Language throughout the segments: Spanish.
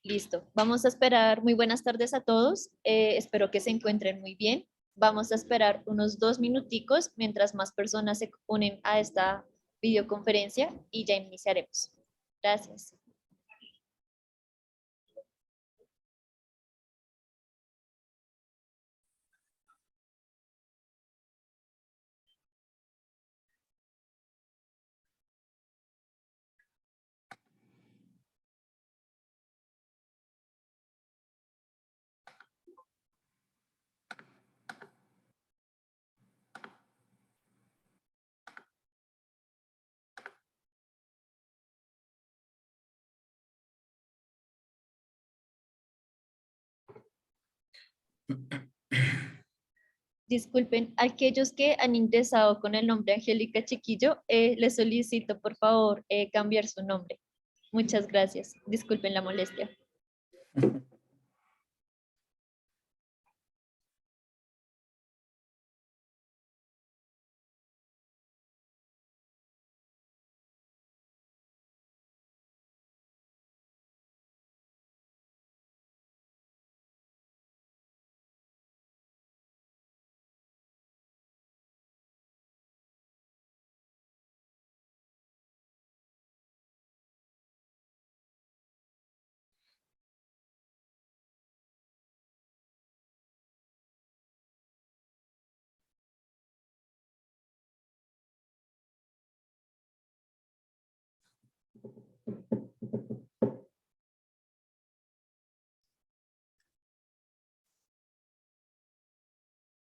Listo. Vamos a esperar. Muy buenas tardes a todos. Espero que se encuentren muy bien. Vamos a esperar unos 2 minuticos mientras más personas se unen a esta videoconferencia y ya iniciaremos. Gracias. Disculpen, aquellos que han ingresado con el nombre Angélica Chiquillo, les solicito por favor cambiar su nombre. Muchas gracias. Disculpen la molestia.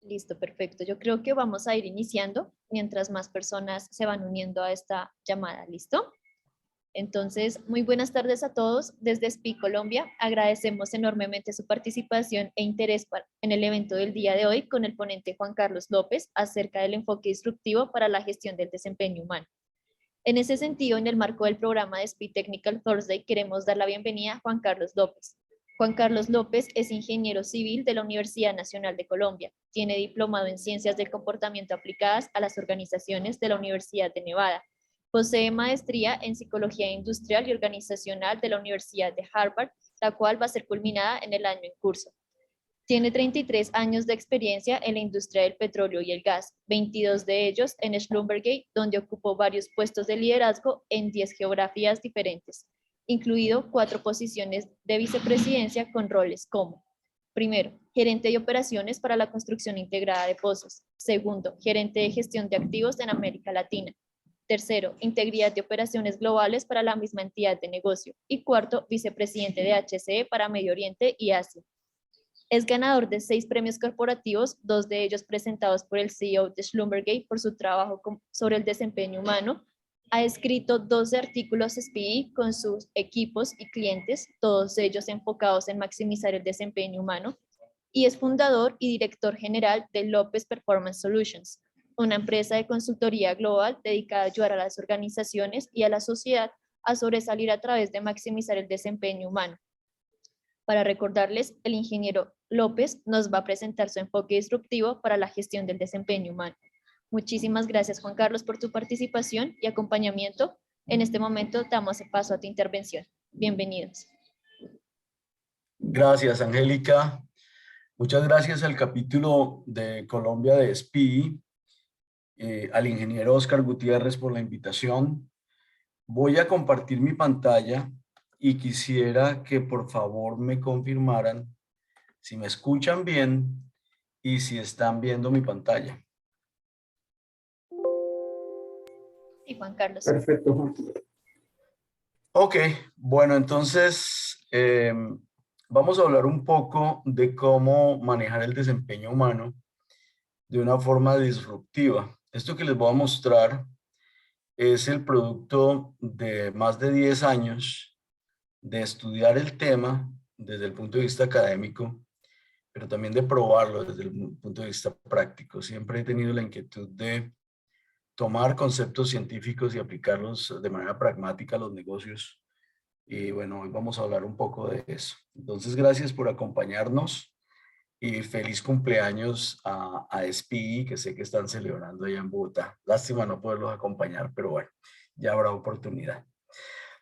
Listo, perfecto. Yo creo que vamos a ir iniciando mientras más personas se van uniendo a esta llamada. ¿Listo? Entonces, muy buenas tardes a todos. Desde SPI Colombia, agradecemos enormemente su participación e interés en el evento del día de hoy con el ponente Juan Carlos López acerca del enfoque instructivo para la gestión del desempeño humano. En ese sentido, en el marco del programa de SPI Technical Thursday, queremos dar la bienvenida a Juan Carlos López. Juan Carlos López es ingeniero civil de la Universidad Nacional de Colombia. Tiene diplomado en Ciencias del Comportamiento aplicadas a las organizaciones de la Universidad de Nevada. Posee maestría en Psicología Industrial y Organizacional de la Universidad de Harvard, la cual va a ser culminada en el año en curso. Tiene 33 años de experiencia en la industria del petróleo y el gas, 22 de ellos en Schlumberger, donde ocupó varios puestos de liderazgo en 10 geografías diferentes, incluido 4 posiciones de vicepresidencia con roles como: primero, gerente de operaciones para la construcción integrada de pozos; segundo, gerente de gestión de activos en América Latina; tercero, integridad de operaciones globales para la misma entidad de negocio; y cuarto, vicepresidente de HCE para Medio Oriente y Asia. Es ganador de 6 premios corporativos, 2 de ellos presentados por el CEO de Schlumberger por su trabajo sobre el desempeño humano. Ha escrito 12 artículos SPI con sus equipos y clientes, todos ellos enfocados en maximizar el desempeño humano. Y es fundador y director general de López Performance Solutions, una empresa de consultoría global dedicada a ayudar a las organizaciones y a la sociedad a sobresalir a través de maximizar el desempeño humano. Para recordarles, el ingeniero López nos va a presentar su enfoque disruptivo para la gestión del desempeño humano. Muchísimas gracias, Juan Carlos, por tu participación y acompañamiento. En este momento damos paso a tu intervención. Bienvenidos. Gracias, Angélica. Muchas gracias al capítulo de Colombia de SPI, al ingeniero Oscar Gutiérrez por la invitación. Voy a compartir mi pantalla y quisiera que por favor me confirmaran si me escuchan bien y si están viendo mi pantalla. Sí, Juan Carlos. Perfecto, Juan. Ok, bueno, entonces vamos a hablar un poco de cómo manejar el desempeño humano de una forma disruptiva. Esto que les voy a mostrar es el producto de más de 10 años de estudiar el tema desde el punto de vista académico, pero también de probarlo desde el punto de vista práctico. Siempre he tenido la inquietud de tomar conceptos científicos y aplicarlos de manera pragmática a los negocios. Y bueno, hoy vamos a hablar un poco de eso. Entonces, gracias por acompañarnos y feliz cumpleaños a SPI, que sé que están celebrando allá en Bogotá. Lástima no poderlos acompañar, pero bueno, ya habrá oportunidad.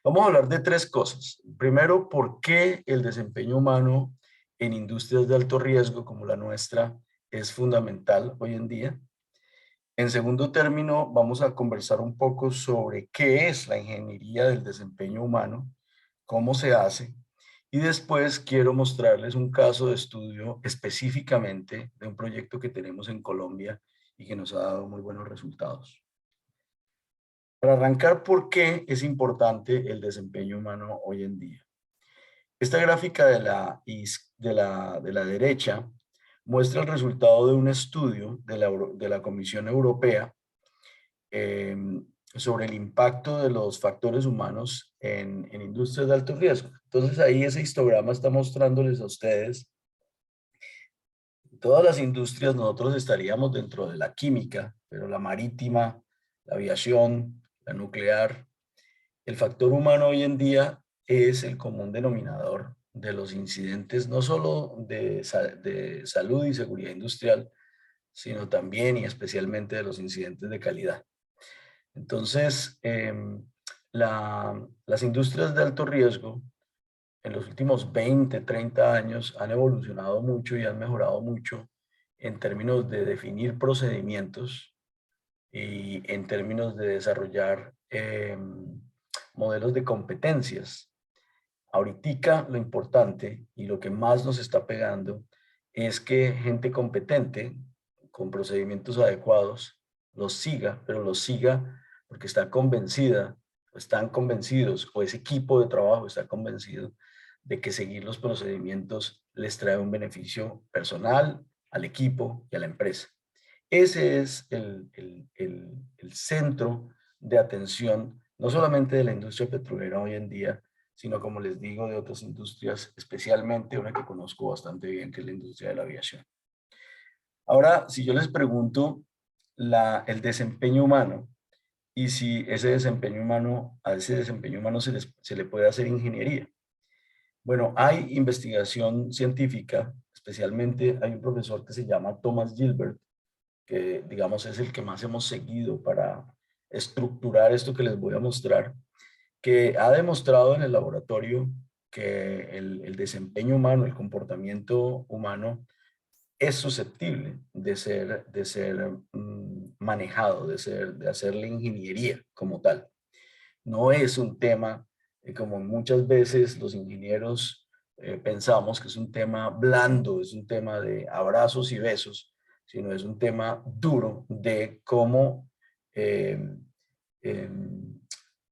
Vamos a hablar de tres cosas. Primero, ¿por qué el desempeño humano en industrias de alto riesgo como la nuestra es fundamental hoy en día? En segundo término, vamos a conversar un poco sobre qué es la ingeniería del desempeño humano, cómo se hace, y después quiero mostrarles un caso de estudio específicamente de un proyecto que tenemos en Colombia y que nos ha dado muy buenos resultados. Para arrancar, ¿por qué es importante el desempeño humano hoy en día? Esta gráfica de la derecha muestra el resultado de un estudio de la Comisión Europea sobre el impacto de los factores humanos en industrias de alto riesgo. Entonces ahí ese histograma está mostrándoles a ustedes todas las industrias. Nosotros estaríamos dentro de la química, pero la marítima, la aviación, la nuclear. El factor humano hoy en día es el común denominador de los incidentes, no solo de salud y seguridad industrial, sino también y especialmente de los incidentes de calidad. Entonces, las industrias de alto riesgo en los últimos 20, 30 años han evolucionado mucho y han mejorado mucho en términos de definir procedimientos y en términos de desarrollar modelos de competencias. Ahorita lo importante y lo que más nos está pegando es que gente competente con procedimientos adecuados los siga, pero los siga porque está convencida, o están convencidos, o ese equipo de trabajo está convencido de que seguir los procedimientos les trae un beneficio personal al equipo y a la empresa. Ese es el centro de atención, no solamente de la industria petrolera hoy en día, sino como les digo, de otras industrias, especialmente una que conozco bastante bien, que es la industria de la aviación. Ahora, si yo les pregunto el desempeño humano y si ese desempeño humano, a ese desempeño humano se le puede hacer ingeniería. Bueno, hay investigación científica, especialmente hay un profesor que se llama Thomas Gilbert, que digamos es el que más hemos seguido para estructurar esto que les voy a mostrar, que ha demostrado en el laboratorio que el desempeño humano, el comportamiento humano es susceptible de ser manejado, de hacerle ingeniería como tal. No es un tema, como muchas veces los ingenieros pensamos que es un tema blando, es un tema de abrazos y besos, sino es un tema duro de cómo eh, eh,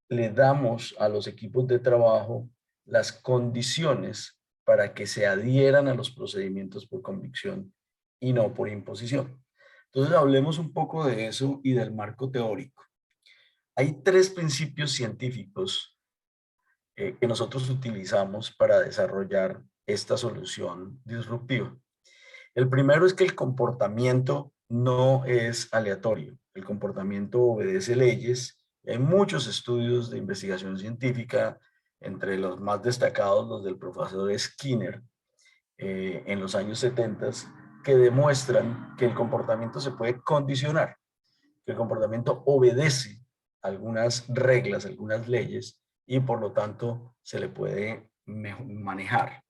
le damos a los equipos de trabajo las condiciones para que se adhieran a los procedimientos por convicción y no por imposición. Entonces hablemos un poco de eso y del marco teórico. Hay tres principios científicos que nosotros utilizamos para desarrollar esta solución disruptiva. El primero es que el comportamiento no es aleatorio. El comportamiento obedece leyes. Hay muchos estudios de investigación científica, entre los más destacados los del profesor Skinner en los años 70, que demuestran que el comportamiento se puede condicionar, que el comportamiento obedece algunas reglas, algunas leyes, y por lo tanto se le puede manejar.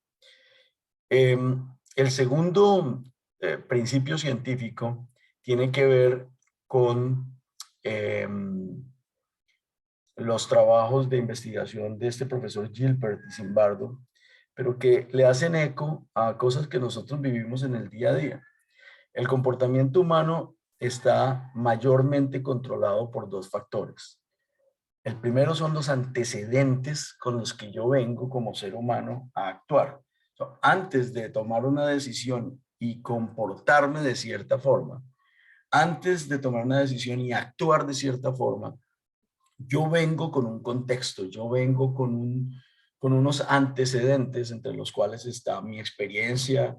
El segundo principio científico tiene que ver con los trabajos de investigación de este profesor Gilbert y Zimbardo, pero que le hacen eco a cosas que nosotros vivimos en el día a día. El comportamiento humano está mayormente controlado por dos factores. El primero son los antecedentes con los que yo vengo como ser humano a actuar. Antes de tomar una decisión y comportarme de cierta forma, antes de tomar una decisión y actuar de cierta forma, yo vengo con un contexto, yo vengo con unos antecedentes entre los cuales está mi experiencia,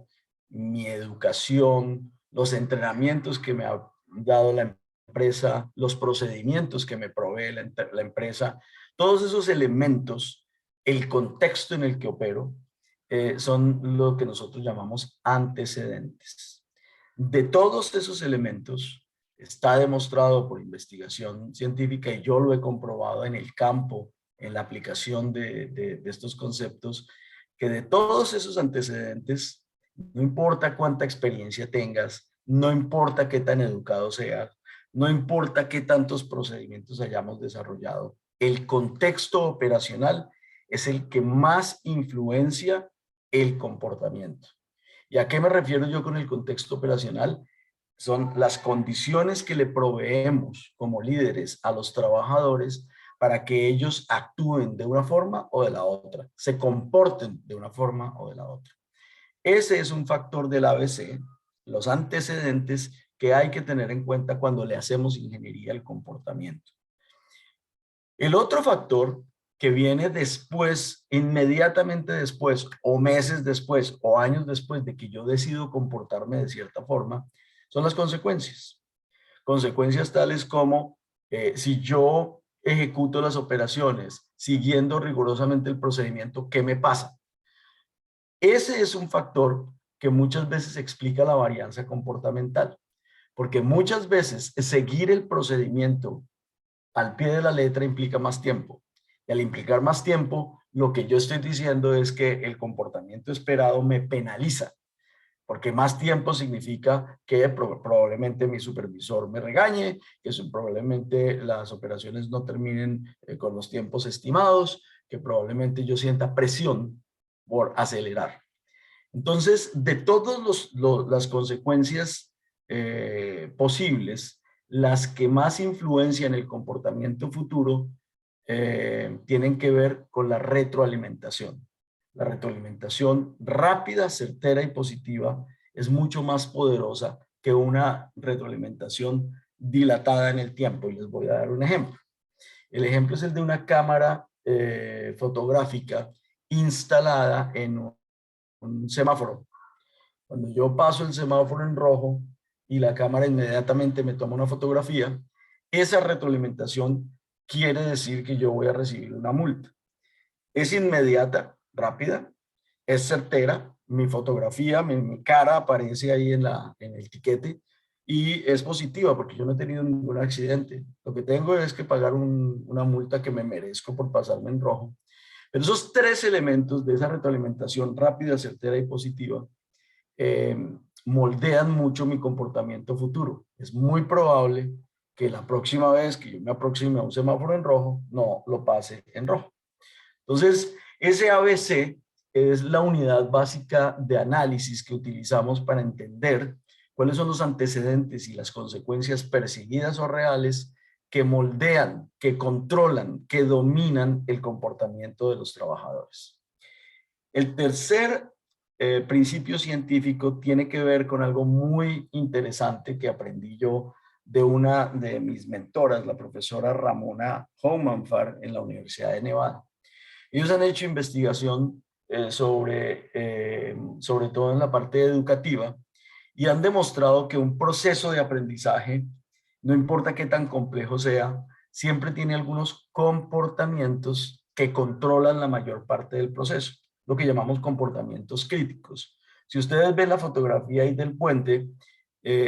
mi educación, los entrenamientos que me ha dado la empresa, los procedimientos que me provee la empresa, todos esos elementos, el contexto en el que opero, son lo que nosotros llamamos antecedentes. De todos esos elementos, está demostrado por investigación científica y yo lo he comprobado en el campo en la aplicación de estos conceptos, que de todos esos antecedentes, no importa cuánta experiencia tengas, no importa qué tan educado seas, no importa qué tantos procedimientos hayamos desarrollado, el contexto operacional es el que más influencia el comportamiento. ¿Y a qué me refiero yo con el contexto operacional? Son las condiciones que le proveemos como líderes a los trabajadores para que ellos actúen de una forma o de la otra, se comporten de una forma o de la otra. Ese es un factor del ABC, los antecedentes que hay que tener en cuenta cuando le hacemos ingeniería al comportamiento. El otro factor que viene después, inmediatamente después, o meses después, o años después de que yo decido comportarme de cierta forma, son las consecuencias. Consecuencias tales como si yo ejecuto las operaciones siguiendo rigurosamente el procedimiento, ¿qué me pasa? Ese es un factor que muchas veces explica la varianza comportamental, porque muchas veces seguir el procedimiento al pie de la letra implica más tiempo. Y al implicar más tiempo, lo que yo estoy diciendo es que el comportamiento esperado me penaliza, porque más tiempo significa que probablemente mi supervisor me regañe, que probablemente las operaciones no terminen con los tiempos estimados, que probablemente yo sienta presión por acelerar. Entonces, de todas las consecuencias posibles, las que más influencian el comportamiento futuro tienen que ver con la retroalimentación. La retroalimentación rápida, certera y positiva es mucho más poderosa que una retroalimentación dilatada en el tiempo. Y les voy a dar un ejemplo. El ejemplo es el de una cámara fotográfica instalada en un semáforo. Cuando yo paso el semáforo en rojo y la cámara inmediatamente me toma una fotografía, esa retroalimentación quiere decir que yo voy a recibir una multa. Es inmediata, rápida, es certera, mi fotografía, mi cara aparece ahí en el tiquete y es positiva porque yo no he tenido ningún accidente. Lo que tengo es que pagar una multa que me merezco por pasarme en rojo. Pero esos tres elementos de esa retroalimentación rápida, certera y positiva eh, moldean mucho mi comportamiento futuro. Es muy probable que la próxima vez que yo me aproxime a un semáforo en rojo, no lo pase en rojo. Entonces, ese ABC es la unidad básica de análisis que utilizamos para entender cuáles son los antecedentes y las consecuencias percibidas o reales que moldean, que controlan, que dominan el comportamiento de los trabajadores. El tercer principio científico tiene que ver con algo muy interesante que aprendí yo de una de mis mentoras, la profesora Ramona Homanfar en la Universidad de Nevada. Ellos han hecho investigación sobre todo en la parte educativa y han demostrado que un proceso de aprendizaje, no importa qué tan complejo sea, siempre tiene algunos comportamientos que controlan la mayor parte del proceso, lo que llamamos comportamientos críticos. Si ustedes ven la fotografía ahí del puente,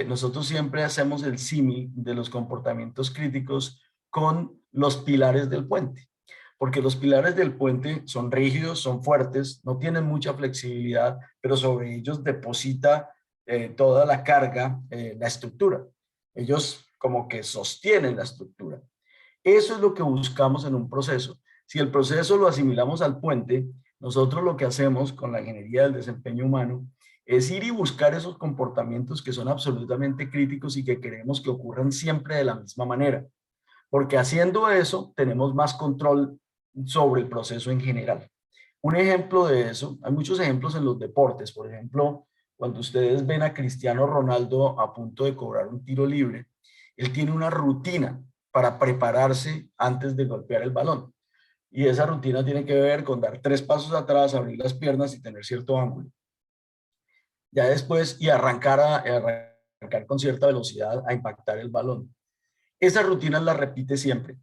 nosotros siempre hacemos el símil de los comportamientos críticos con los pilares del puente, porque los pilares del puente son rígidos, son fuertes, no tienen mucha flexibilidad, pero sobre ellos deposita toda la carga, la estructura. Ellos como que sostienen la estructura. Eso es lo que buscamos en un proceso. Si el proceso lo asimilamos al puente, nosotros lo que hacemos con la ingeniería del desempeño humano es ir y buscar esos comportamientos que son absolutamente críticos y que queremos que ocurran siempre de la misma manera. Porque haciendo eso tenemos más control sobre el proceso en general. Un ejemplo de eso, hay muchos ejemplos en los deportes, por ejemplo, cuando ustedes ven a Cristiano Ronaldo a punto de cobrar un tiro libre, él tiene una rutina para prepararse antes de golpear el balón. Y esa rutina tiene que ver con dar 3 pasos atrás, abrir las piernas y tener cierto ángulo. Ya después, y arrancar con cierta velocidad a impactar el balón. Esa rutina la repite siempre.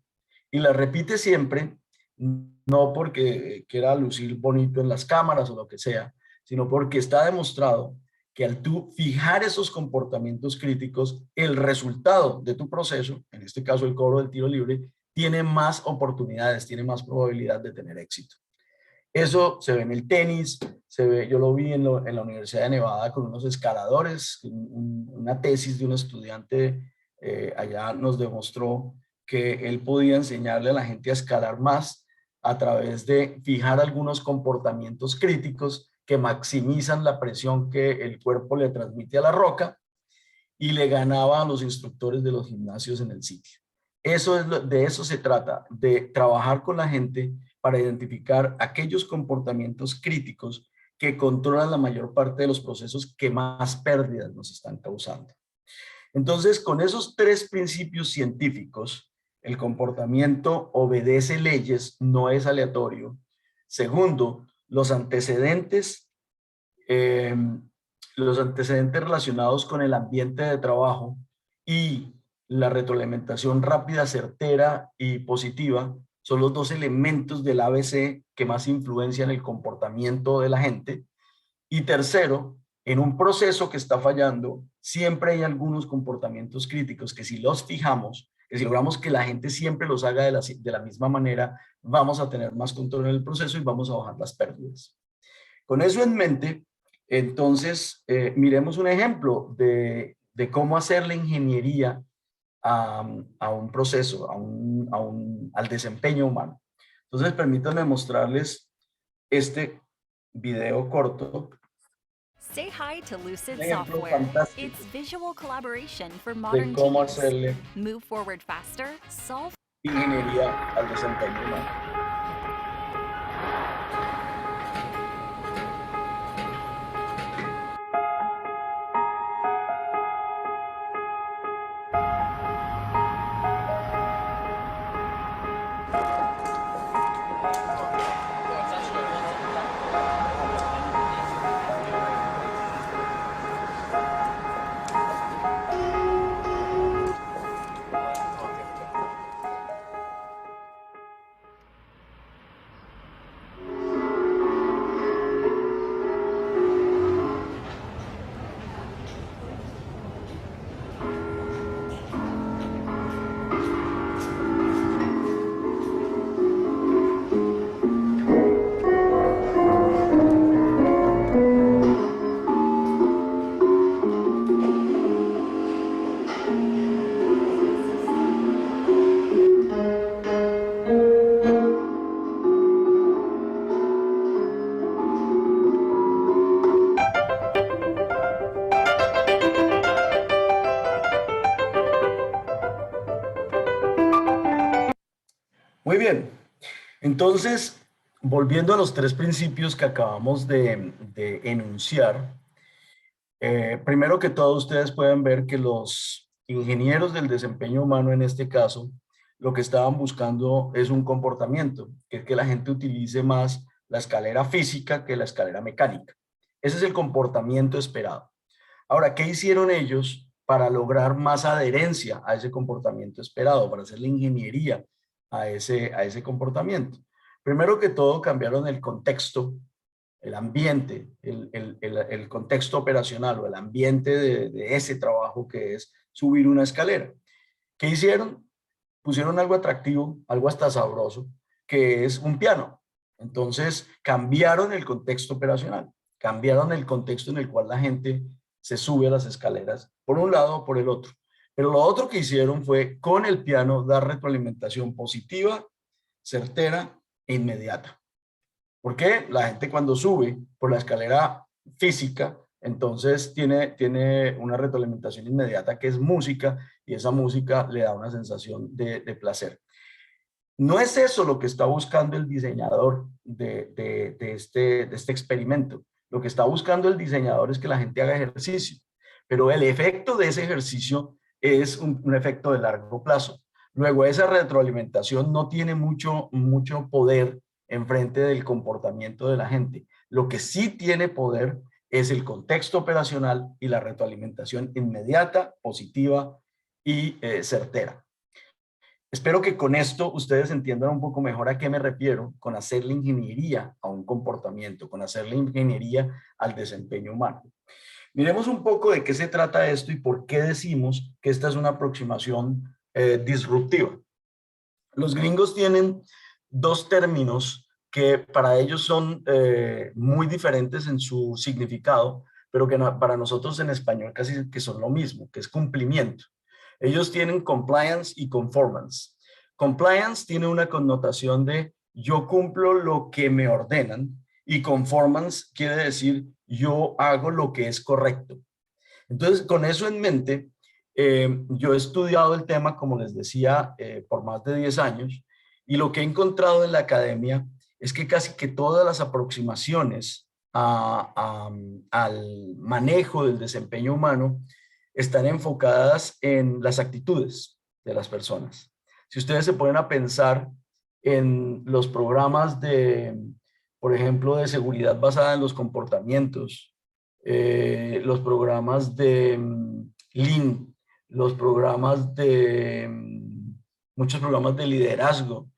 Y la repite siempre no porque quiera lucir bonito en las cámaras o lo que sea, sino porque está demostrado que al tú fijar esos comportamientos críticos, el resultado de tu proceso, en este caso el cobro del tiro libre, tiene más oportunidades, tiene más probabilidad de tener éxito. Eso se ve en el tenis, se ve, yo lo vi en la Universidad de Nevada con unos escaladores, una tesis de un estudiante allá nos demostró que él podía enseñarle a la gente a escalar más a través de fijar algunos comportamientos críticos que maximizan la presión que el cuerpo le transmite a la roca y le ganaba a los instructores de los gimnasios en el sitio. De eso se trata, de trabajar con la gente para identificar aquellos comportamientos críticos que controlan la mayor parte de los procesos que más pérdidas nos están causando. Entonces, con esos tres principios científicos, el comportamiento obedece leyes, no es aleatorio. Segundo, eh, los antecedentes relacionados con el ambiente de trabajo y la retroalimentación rápida, certera y positiva son los dos elementos del ABC que más influencian el comportamiento de la gente. Y tercero, en un proceso que está fallando, siempre hay algunos comportamientos críticos que si los fijamos, que si logramos que la gente siempre los haga de la misma manera, vamos a tener más control en el proceso y vamos a bajar las pérdidas. Con eso en mente, entonces, miremos un ejemplo de cómo hacer la ingeniería a un proceso, al desempeño humano. Entonces, permítanme mostrarles este video corto. Say hi to Lucid Un ejemplo Software. fantástico It's visual collaboration for de modern cómo teams. hacerle Move forward faster, solve. ingeniería al desempeño humano. Muy bien. Entonces, volviendo a los tres principios que acabamos de enunciar, primero que todo ustedes pueden ver que los ingenieros del desempeño humano en este caso, lo que estaban buscando es un comportamiento, que es que la gente utilice más la escalera física que la escalera mecánica. Ese es el comportamiento esperado. Ahora, ¿qué hicieron ellos para lograr más adherencia a ese comportamiento esperado, para hacer la ingeniería a ese comportamiento? Primero que todo, cambiaron el contexto, el ambiente, el contexto operacional o el ambiente de ese trabajo que es subir una escalera. ¿Qué hicieron? Pusieron algo atractivo, algo hasta sabroso, que es un piano. Entonces, cambiaron el contexto operacional, cambiaron el contexto en el cual la gente se sube a las escaleras, por un lado o por el otro. Pero lo otro que hicieron fue, con el piano, dar retroalimentación positiva, certera e inmediata. ¿Por qué? La gente cuando sube por la escalera física, entonces tiene una retroalimentación inmediata que es música y esa música le da una sensación de placer. No es eso lo que está buscando el diseñador de este experimento. Lo que está buscando el diseñador es que la gente haga ejercicio, pero el efecto de ese ejercicio es un efecto de largo plazo. Luego, esa retroalimentación no tiene mucho poder en frente del comportamiento de la gente. Lo que sí tiene poder es el contexto operacional y la retroalimentación inmediata, positiva y certera. Espero que con esto ustedes entiendan un poco mejor a qué me refiero con hacer la ingeniería a un comportamiento, con hacer la ingeniería al desempeño humano. Miremos un poco de qué se trata esto y por qué decimos que esta es una aproximación disruptiva. Los gringos tienen dos términos que para ellos son muy diferentes en su significado, pero que para nosotros en español casi que son lo mismo, que es cumplimiento. Ellos tienen compliance y conformance. Compliance tiene una connotación de yo cumplo lo que me ordenan y conformance quiere decir yo hago lo que es correcto. Entonces, con eso en mente, yo he estudiado el tema, como les decía, por más de 10 años, y lo que he encontrado en la academia es que casi que todas las aproximaciones al manejo del desempeño humano están enfocadas en las actitudes de las personas. Si ustedes se ponen a pensar en los programas de, por ejemplo, de seguridad basada en los comportamientos, los programas de Lean, los programas de, muchos programas de liderazgo.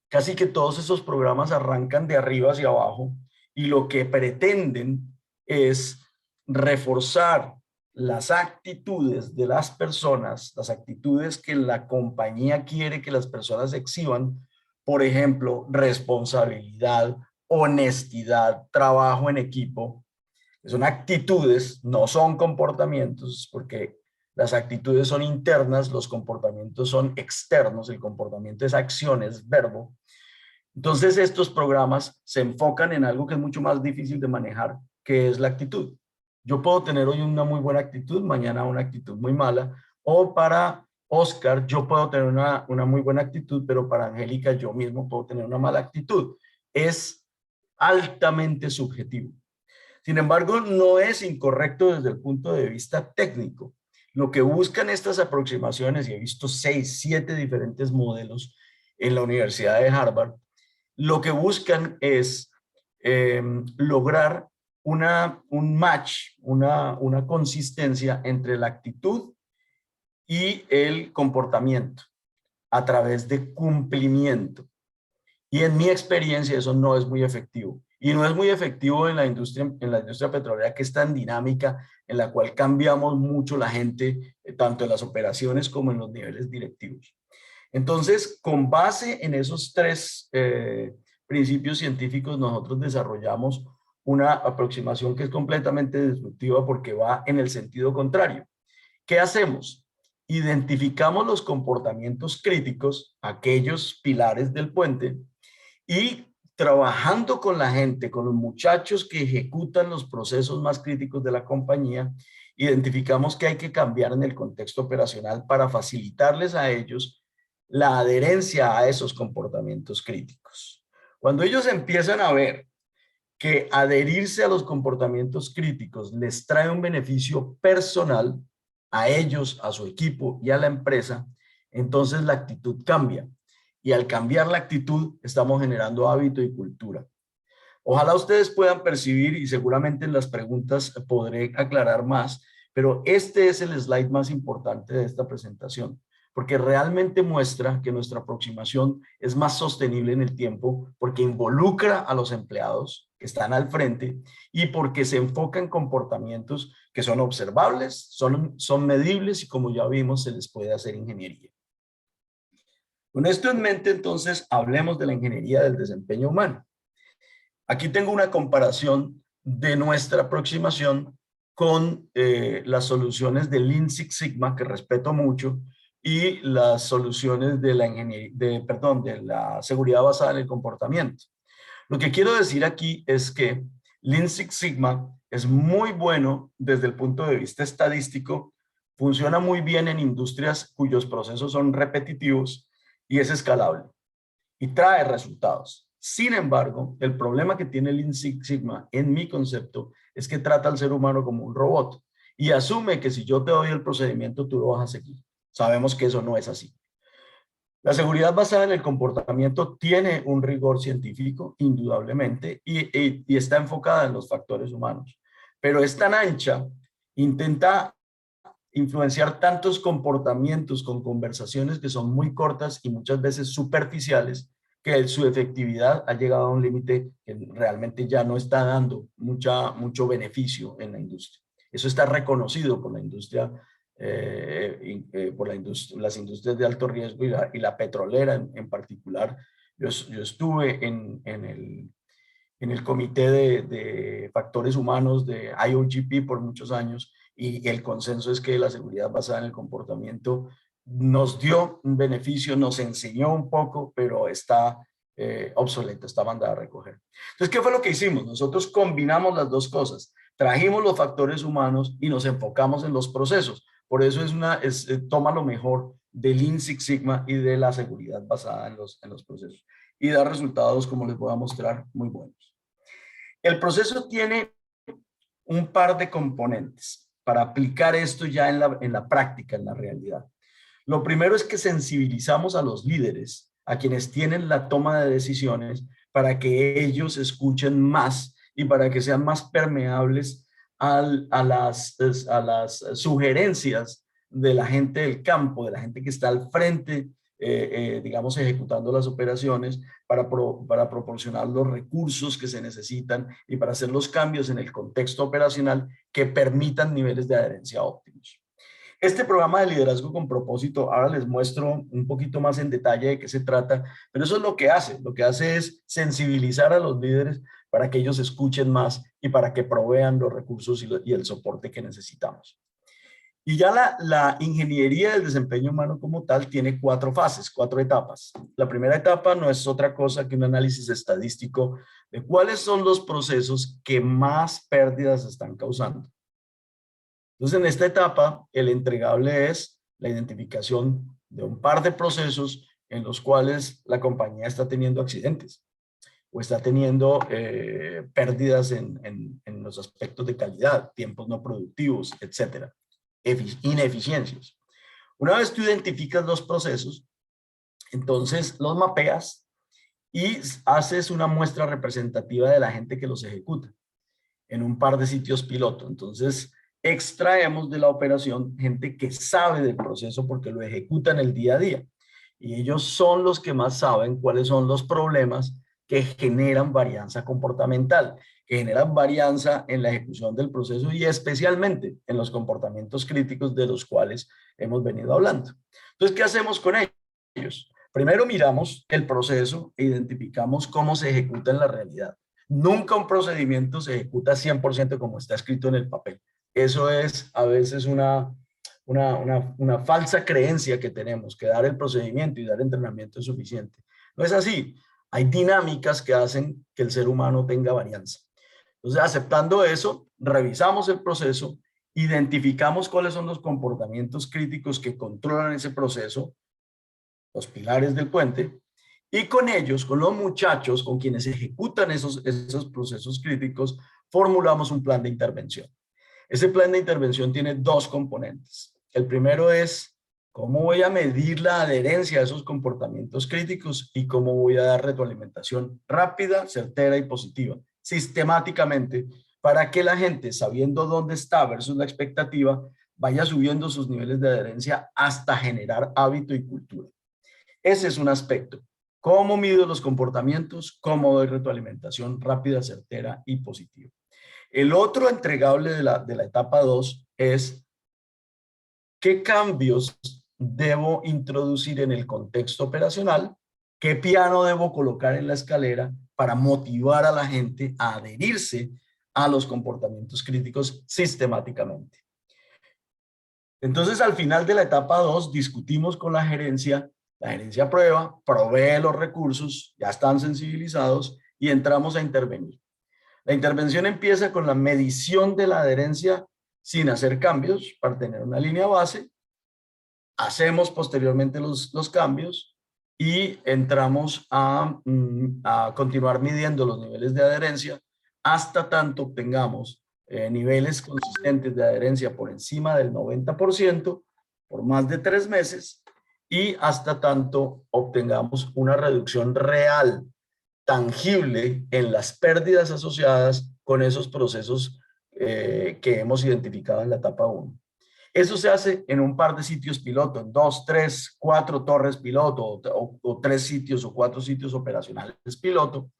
Casi que todos esos programas arrancan de arriba hacia abajo y lo que pretenden es reforzar las actitudes de las personas, las actitudes que la compañía quiere que las personas exhiban, por ejemplo, responsabilidad, honestidad, trabajo en equipo. Son actitudes, no son comportamientos, porque las actitudes son internas, los comportamientos son externos, el comportamiento es acción, es verbo. Entonces estos programas se enfocan en algo que es mucho más difícil de manejar, que es la actitud. Yo puedo tener hoy una muy buena actitud, mañana una actitud muy mala, o para Oscar yo puedo tener una muy buena actitud, pero para Angélica yo mismo puedo tener una mala actitud. Es altamente subjetivo. Sin embargo, no es incorrecto desde el punto de vista técnico. Lo que buscan estas aproximaciones, y he visto 6, 7 diferentes modelos en la Universidad de Harvard, lo que buscan es lograr un match, una consistencia entre la actitud y el comportamiento a través de cumplimiento. Y en mi experiencia eso no es muy efectivo. Y no es muy efectivo en la industria petrolera, que es tan dinámica, en la cual cambiamos mucho la gente, tanto en las operaciones como en los niveles directivos. Entonces, con base en esos tres principios científicos, nosotros desarrollamos una aproximación que es completamente disruptiva porque va en el sentido contrario. ¿Qué hacemos? Identificamos los comportamientos críticos, aquellos pilares del puente, y trabajando con la gente, con los muchachos que ejecutan los procesos más críticos de la compañía, identificamos que hay que cambiar en el contexto operacional para facilitarles a ellos la adherencia a esos comportamientos críticos. Cuando ellos empiezan a ver que adherirse a los comportamientos críticos les trae un beneficio personal a ellos, a su equipo y a la empresa, entonces la actitud cambia. Y al cambiar la actitud, estamos generando hábito y cultura. Ojalá ustedes puedan percibir, y seguramente en las preguntas podré aclarar más, pero este es el slide más importante de esta presentación, porque realmente muestra que nuestra aproximación es más sostenible en el tiempo, porque involucra a los empleados que están al frente y porque se enfoca en comportamientos que son observables, son medibles y, como ya vimos, se les puede hacer ingeniería. Con esto en mente, entonces, hablemos de la ingeniería del desempeño humano. Aquí tengo una comparación de nuestra aproximación con las soluciones de Lean Six Sigma, que respeto mucho, y las soluciones de la de la seguridad basada en el comportamiento. Lo que quiero decir aquí es que Lean Six Sigma es muy bueno desde el punto de vista estadístico, funciona muy bien en industrias cuyos procesos son repetitivos y es escalable y trae resultados. Sin embargo, el problema que tiene Lean Six Sigma, en mi concepto, es que trata al ser humano como un robot y asume que si yo te doy el procedimiento, tú lo vas a seguir. Sabemos que eso no es así. La seguridad basada en el comportamiento tiene un rigor científico, indudablemente, y está enfocada en los factores humanos, pero es tan ancha, intenta influenciar tantos comportamientos con conversaciones que son muy cortas y muchas veces superficiales, que su efectividad ha llegado a un límite que realmente ya no está dando mucho beneficio en la industria. Eso está reconocido por la industria por las industrias de alto riesgo y la petrolera en particular. Yo estuve en el comité de factores humanos de IOGP por muchos años y el consenso es que la seguridad basada en el comportamiento nos dio un beneficio, nos enseñó un poco, pero está obsoleta, está mandada a recoger. Entonces, ¿qué fue lo que hicimos? Nosotros combinamos las dos cosas. Trajimos los factores humanos y nos enfocamos en los procesos. Por eso toma lo mejor del Lean Six Sigma y de la seguridad basada en los procesos. Y da resultados, como les voy a mostrar, muy buenos. El proceso tiene un par de componentes para aplicar esto ya en la práctica, en la realidad. Lo primero es que sensibilizamos a los líderes, a quienes tienen la toma de decisiones, para que ellos escuchen más y para que sean más permeables a las sugerencias de la gente del campo, de la gente que está al frente, digamos, ejecutando las operaciones para proporcionar los recursos que se necesitan y para hacer los cambios en el contexto operacional que permitan niveles de adherencia óptimos. Este programa de liderazgo con propósito, ahora les muestro un poquito más en detalle de qué se trata, pero eso es lo que hace. Lo que hace es sensibilizar a los líderes para que ellos escuchen más y para que provean los recursos y el soporte que necesitamos. Y ya la ingeniería del desempeño humano como tal tiene 4 fases, 4 etapas. La primera etapa no es otra cosa que un análisis estadístico de cuáles son los procesos que más pérdidas están causando. Entonces, en esta etapa, el entregable es la identificación de un par de procesos en los cuales la compañía está teniendo accidentes o está teniendo pérdidas en los aspectos de calidad, tiempos no productivos, etcétera, ineficiencias. Una vez tú identificas los procesos, entonces los mapeas y haces una muestra representativa de la gente que los ejecuta en un par de sitios piloto. Entonces, extraemos de la operación gente que sabe del proceso porque lo ejecutan el día a día. Y ellos son los que más saben cuáles son los problemas que generan varianza comportamental, que generan varianza en la ejecución del proceso y especialmente en los comportamientos críticos de los cuales hemos venido hablando. Entonces, ¿qué hacemos con ellos? Primero miramos el proceso e identificamos cómo se ejecuta en la realidad. Nunca un procedimiento se ejecuta 100% como está escrito en el papel. Eso es a veces una falsa creencia que tenemos, que dar el procedimiento y dar entrenamiento es suficiente. No es así. Hay dinámicas que hacen que el ser humano tenga varianza. Entonces, aceptando eso, revisamos el proceso, identificamos cuáles son los comportamientos críticos que controlan ese proceso, los pilares del puente, y con ellos, con los muchachos, con quienes ejecutan esos procesos críticos, formulamos un plan de intervención. Ese plan de intervención tiene 2 componentes. El primero es cómo voy a medir la adherencia a esos comportamientos críticos y cómo voy a dar retroalimentación rápida, certera y positiva, sistemáticamente, para que la gente, sabiendo dónde está versus la expectativa, vaya subiendo sus niveles de adherencia hasta generar hábito y cultura. Ese es un aspecto. ¿Cómo mido los comportamientos? ¿Cómo doy retroalimentación rápida, certera y positiva? El otro entregable de la etapa 2 es qué cambios debo introducir en el contexto operacional, qué piano debo colocar en la escalera para motivar a la gente a adherirse a los comportamientos críticos sistemáticamente. Entonces, al final de la etapa 2, discutimos con la gerencia aprueba, provee los recursos, ya están sensibilizados y entramos a intervenir. La intervención empieza con la medición de la adherencia sin hacer cambios para tener una línea base. Hacemos posteriormente los cambios y entramos a continuar midiendo los niveles de adherencia hasta tanto obtengamos niveles consistentes de adherencia por encima del 90% por más de 3 meses y hasta tanto obtengamos una reducción real, tangible en las pérdidas asociadas con esos procesos que hemos identificado en la etapa 1. Eso se hace en un par de sitios piloto, en 2, 3, 4 torres piloto o 3 sitios o 4 sitios operacionales piloto.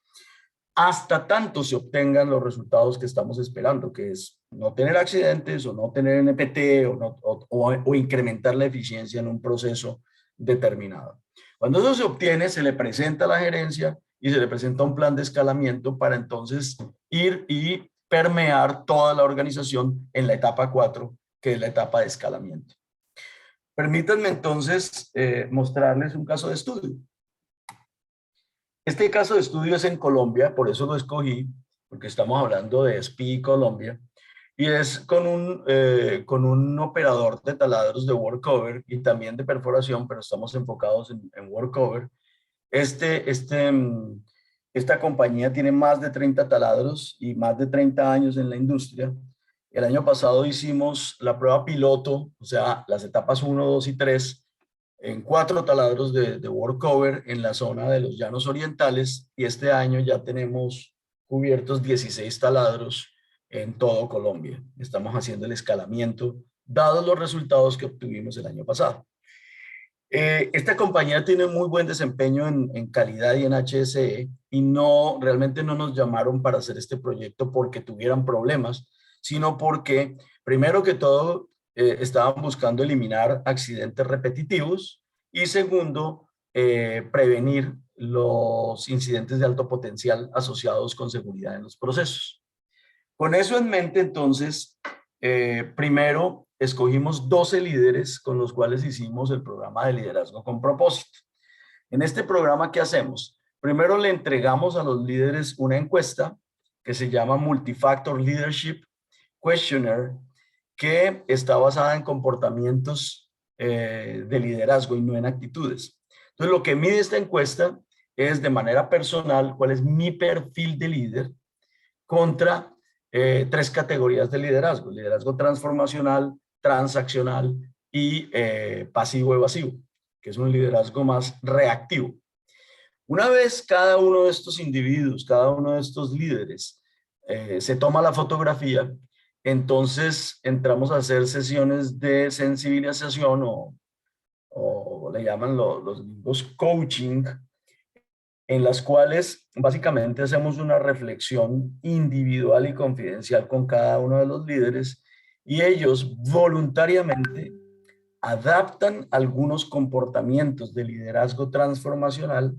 hasta tanto se obtengan los resultados que estamos esperando, que es no tener accidentes o no tener NPT o incrementar la eficiencia en un proceso determinado. Cuando eso se obtiene, se le presenta a la gerencia y se le presenta un plan de escalamiento para entonces ir y permear toda la organización en la etapa 4, que es la etapa de escalamiento. Permítanme entonces mostrarles un caso de estudio. Este caso de estudio es en Colombia, por eso lo escogí, porque estamos hablando de SPI Colombia, y es con un operador de taladros de workover y también de perforación, pero estamos enfocados en workover. Esta compañía tiene más de 30 taladros y más de 30 años en la industria. El año pasado hicimos la prueba piloto, o sea, las etapas 1, 2 y 3, en 4 taladros de workover en la zona de los Llanos Orientales, y este año ya tenemos cubiertos 16 taladros en todo Colombia. Estamos haciendo el escalamiento, dados los resultados que obtuvimos el año pasado. Esta compañía tiene muy buen desempeño en calidad y en HSE, y realmente no nos llamaron para hacer este proyecto porque tuvieran problemas, sino porque, primero que todo, estaban buscando eliminar accidentes repetitivos y segundo, prevenir los incidentes de alto potencial asociados con seguridad en los procesos. Con eso en mente, entonces, primero escogimos 12 líderes con los cuales hicimos el programa de liderazgo con propósito. En este programa, ¿qué hacemos? Primero le entregamos a los líderes una encuesta que se llama Multifactor Leadership Questionnaire, que está basada en comportamientos de liderazgo y no en actitudes. Entonces, lo que mide esta encuesta es de manera personal cuál es mi perfil de líder contra 3 categorías de liderazgo: liderazgo transformacional, transaccional y pasivo-evasivo, que es un liderazgo más reactivo. Una vez cada uno de estos individuos, cada uno de estos líderes se toma la fotografía, entonces entramos a hacer sesiones de sensibilización o le llaman los coaching, en las cuales básicamente hacemos una reflexión individual y confidencial con cada uno de los líderes, y ellos voluntariamente adaptan algunos comportamientos de liderazgo transformacional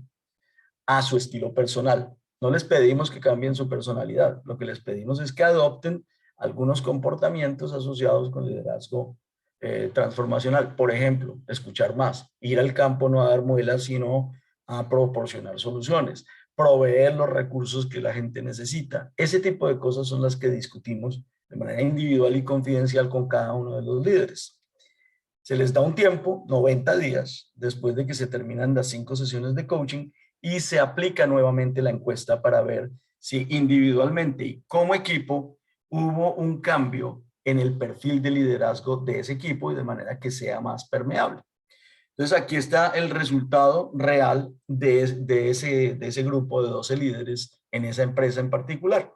a su estilo personal. No les pedimos que cambien su personalidad, lo que les pedimos es que adopten algunos comportamientos asociados con liderazgo transformacional. Por ejemplo, escuchar más, ir al campo no a dar muelas, sino a proporcionar soluciones, proveer los recursos que la gente necesita. Ese tipo de cosas son las que discutimos de manera individual y confidencial con cada uno de los líderes. Se les da un tiempo, 90 días, después de que se terminan las 5 sesiones de coaching, y se aplica nuevamente la encuesta para ver si individualmente y como equipo hubo un cambio en el perfil de liderazgo de ese equipo y de manera que sea más permeable. Entonces aquí está el resultado real de ese grupo de 12 líderes en esa empresa en particular.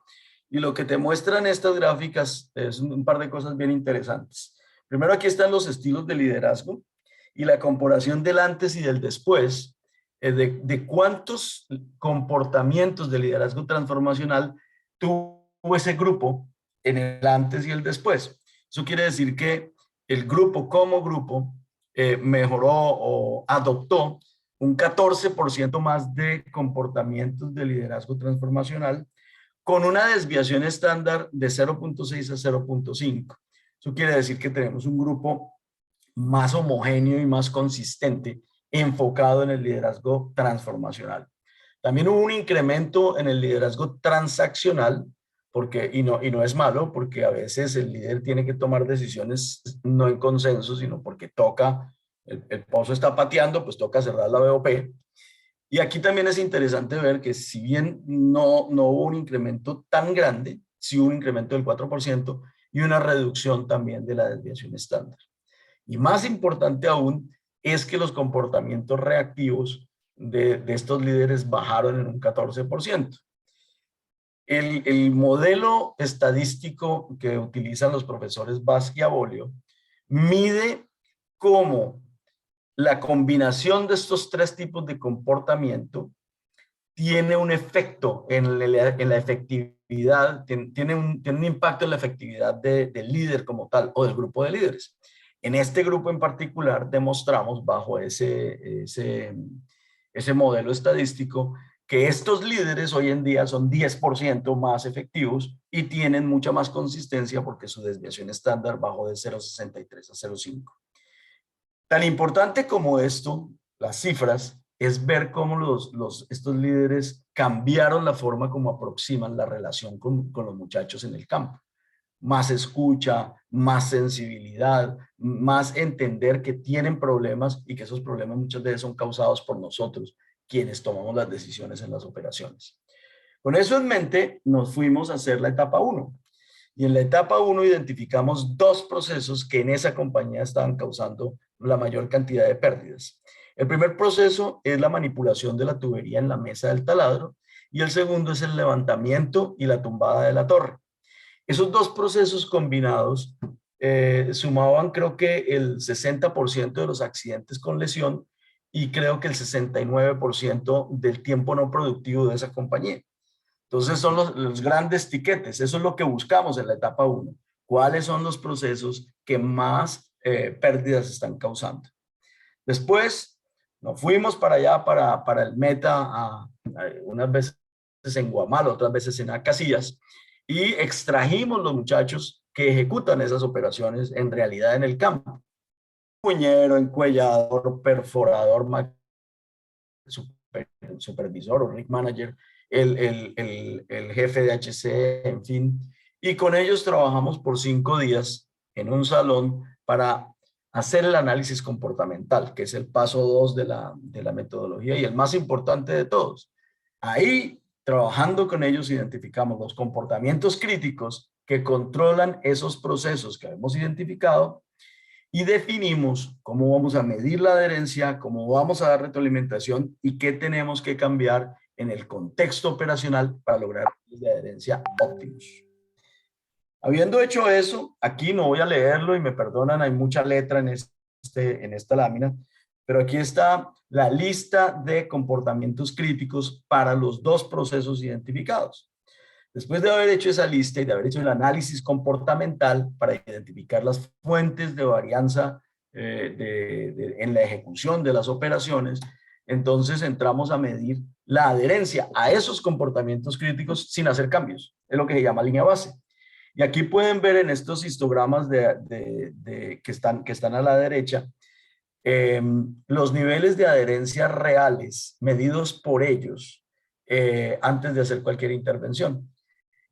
Y lo que te muestran estas gráficas es un par de cosas bien interesantes. Primero, aquí están los estilos de liderazgo y la comparación del antes y del después, de cuántos comportamientos de liderazgo transformacional tuvo ese grupo en el antes y el después. Eso quiere decir que el grupo como grupo mejoró o adoptó un 14% más de comportamientos de liderazgo transformacional, con una desviación estándar de 0.6 a 0.5. Eso quiere decir que tenemos un grupo más homogéneo y más consistente, enfocado en el liderazgo transformacional. También hubo un incremento en el liderazgo transaccional, y no es malo, porque a veces el líder tiene que tomar decisiones no en consenso, sino porque toca, el pozo está pateando, pues toca cerrar la BOP. Y aquí también es interesante ver que si bien no hubo un incremento tan grande, sí hubo un incremento del 4% y una reducción también de la desviación estándar. Y más importante aún es que los comportamientos reactivos de estos líderes bajaron en un 14%. El modelo estadístico que utilizan los profesores Vaz y Abolio mide cómo la combinación de estos 3 tipos de comportamiento tiene un efecto en la efectividad, tiene un impacto en la efectividad del líder como tal o del grupo de líderes. En este grupo en particular demostramos bajo ese modelo estadístico que estos líderes hoy en día son 10% más efectivos y tienen mucha más consistencia porque su desviación estándar bajó de 0,63 a 0,5. Tan importante como esto, las cifras, es ver cómo estos líderes cambiaron la forma como aproximan la relación con los muchachos en el campo. Más escucha, más sensibilidad, más entender que tienen problemas y que esos problemas muchas veces son causados por nosotros, quienes tomamos las decisiones en las operaciones. Con eso en mente, nos fuimos a hacer la etapa 1. Y en la etapa 1 identificamos 2 procesos que en esa compañía estaban causando la mayor cantidad de pérdidas. El primer proceso es la manipulación de la tubería en la mesa del taladro y el segundo es el levantamiento y la tumbada de la torre. Esos 2 procesos combinados sumaban creo que el 60% de los accidentes con lesión y creo que el 69% del tiempo no productivo de esa compañía. Entonces son los grandes tiquetes, eso es lo que buscamos en la etapa 1. ¿Cuáles son los procesos que más pérdidas están causando? Después nos fuimos para allá, para el meta, unas veces en Guamal, otras veces en Acacias, y extrajimos los muchachos que ejecutan esas operaciones en realidad en el campo. Puñero, encuellador, perforador, supervisor o rig manager, el jefe de HC, en fin. Y con ellos trabajamos por 5 días en un salón para hacer el análisis comportamental, que es el paso 2 de la metodología y el más importante de todos. Ahí, trabajando con ellos, identificamos los comportamientos críticos que controlan esos procesos que hemos identificado y definimos cómo vamos a medir la adherencia, cómo vamos a dar retroalimentación y qué tenemos que cambiar en el contexto operacional para lograr de adherencia óptimos. Habiendo hecho eso, aquí no voy a leerlo y me perdonan, hay mucha letra en esta lámina, pero aquí está la lista de comportamientos críticos para los 2 procesos identificados. Después de haber hecho esa lista y de haber hecho el análisis comportamental para identificar las fuentes de varianza en la ejecución de las operaciones, entonces entramos a medir la adherencia a esos comportamientos críticos sin hacer cambios. Es lo que se llama línea base. Y aquí pueden ver en estos histogramas que están a la derecha, los niveles de adherencia reales medidos por ellos antes de hacer cualquier intervención.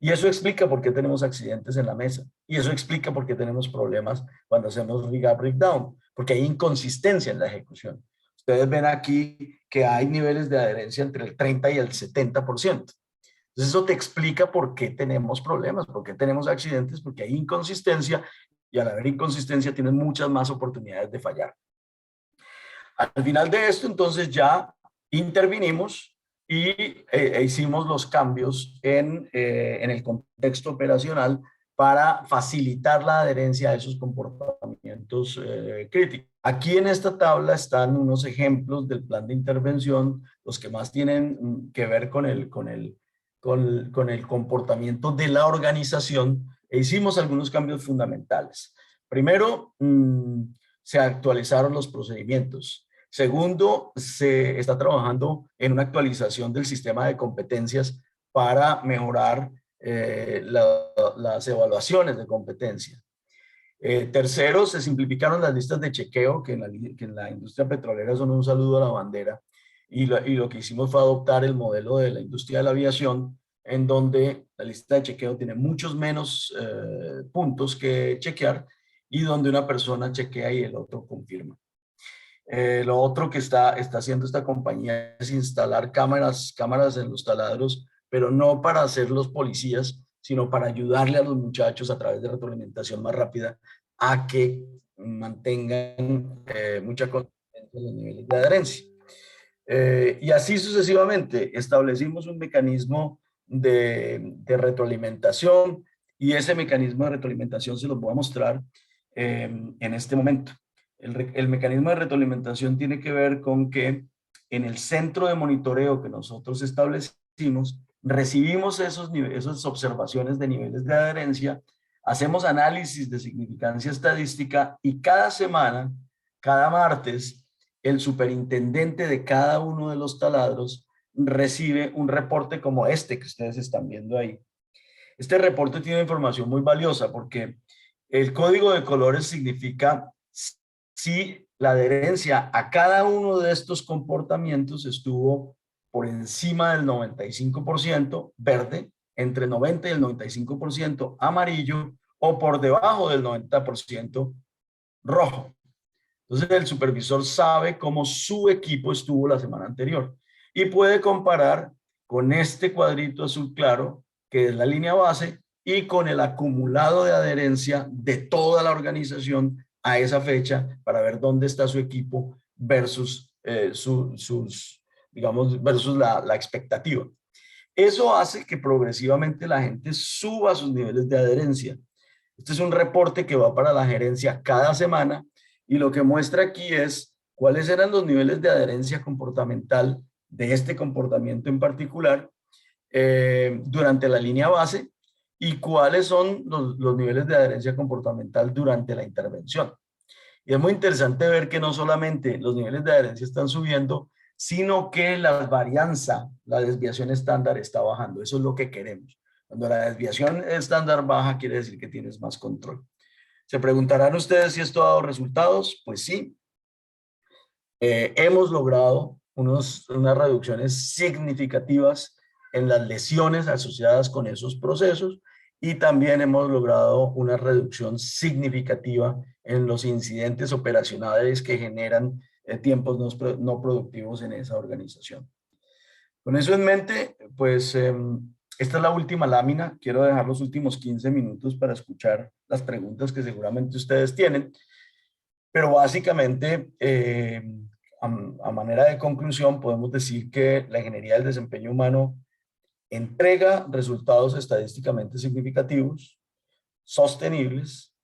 Y eso explica por qué tenemos accidentes en la mesa. Y eso explica por qué tenemos problemas cuando hacemos rig up, rig down, porque hay inconsistencia en la ejecución. Ustedes ven aquí que hay niveles de adherencia entre el 30 y el 70%. Entonces eso te explica por qué tenemos problemas, por qué tenemos accidentes, porque hay inconsistencia y al haber inconsistencia tienen muchas más oportunidades de fallar. Al final de esto, entonces ya intervinimos y hicimos los cambios en el contexto operacional para facilitar la adherencia a esos comportamientos críticos. Aquí en esta tabla están unos ejemplos del plan de intervención, los que más tienen que ver con el comportamiento de la organización, e hicimos algunos cambios fundamentales. Primero, se actualizaron los procedimientos. Segundo, se está trabajando en una actualización del sistema de competencias para mejorar las evaluaciones de competencia. Tercero, se simplificaron las listas de chequeo, que en la industria petrolera son un saludo a la bandera, y lo que hicimos fue adoptar el modelo de la industria de la aviación, en donde la lista de chequeo tiene muchos menos puntos que chequear, y donde una persona chequea y el otro confirma. Lo otro que está haciendo esta compañía es instalar cámaras en los taladros, pero no para hacer los policías, sino para ayudarle a los muchachos a través de retroalimentación más rápida a que mantengan mucha consistencia en los niveles de adherencia. Y así sucesivamente establecimos un mecanismo de retroalimentación y ese mecanismo de retroalimentación se los voy a mostrar en este momento. El mecanismo de retroalimentación tiene que ver con que en el centro de monitoreo que nosotros establecimos, recibimos esas observaciones de niveles de adherencia, hacemos análisis de significancia estadística y cada semana, cada martes, el superintendente de cada uno de los taladros recibe un reporte como este que ustedes están viendo ahí. Este reporte tiene información muy valiosa porque el código de colores significa si la adherencia a cada uno de estos comportamientos estuvo por encima del 95% verde, entre 90 y el 95% amarillo o por debajo del 90% rojo. Entonces el supervisor sabe cómo su equipo estuvo la semana anterior y puede comparar con este cuadrito azul claro, que es la línea base, y con el acumulado de adherencia de toda la organización a esa fecha para ver dónde está su equipo versus digamos, versus la expectativa. Eso hace que progresivamente la gente suba sus niveles de adherencia. Este es un reporte que va para la gerencia cada semana y lo que muestra aquí es cuáles eran los niveles de adherencia comportamental de este comportamiento en particular durante la línea base y cuáles son los niveles de adherencia comportamental durante la intervención. Y es muy interesante ver que no solamente los niveles de adherencia están subiendo, sino que la varianza, la desviación estándar está bajando. Eso es lo que queremos. Cuando la desviación estándar baja, quiere decir que tienes más control. ¿Se preguntarán ustedes si esto ha dado resultados? Pues sí. Hemos logrado unas reducciones significativas en las lesiones asociadas con esos procesos y también hemos logrado una reducción significativa en los incidentes operacionales que generan tiempos no productivos en esa organización. Con eso en mente, pues esta es la última lámina. Quiero dejar los últimos 15 minutos para escuchar las preguntas que seguramente ustedes tienen, pero básicamente a manera de conclusión podemos decir que la ingeniería del desempeño humano entrega resultados estadísticamente significativos, sostenibles.